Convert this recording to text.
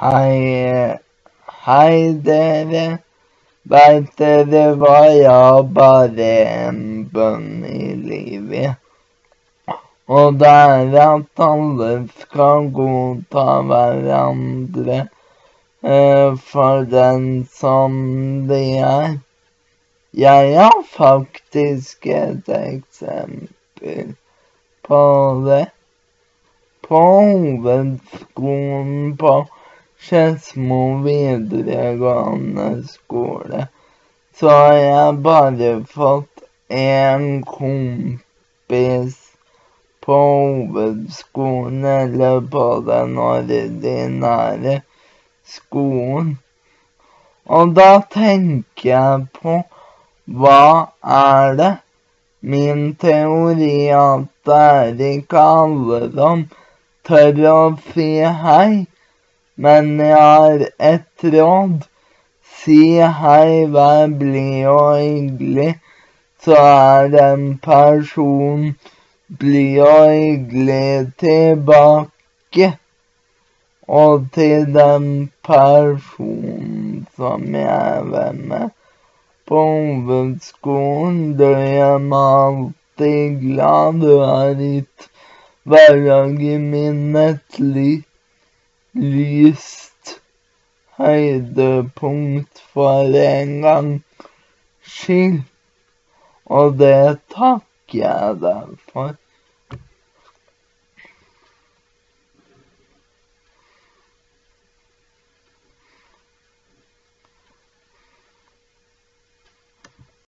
Hei, hei dere, vet dere hva, jeg har bare en bønn i livet. Og det er at alle skal godta hverandre for den som de er. Jeg har faktisk et eksempel på det. På hovedskolen på Skedsmo videregående skole, så har jeg bare fått en kompis på hovedskolen, eller på den ordinære skolen. Og da tenker jeg på, hva er det? Min teori at det er ikke alle som tør å si hei, men jeg har et råd. Si hei, vær blid og hyggelig, så er den personen blid og hyggelig tilbake. Og til den personen som jeg er venn med på hovedskolen, du gjør meg alltid glad. Du har gitt hverdagen min et lyst høydepunkt for en gangs skyld. Og det takker jeg deg for.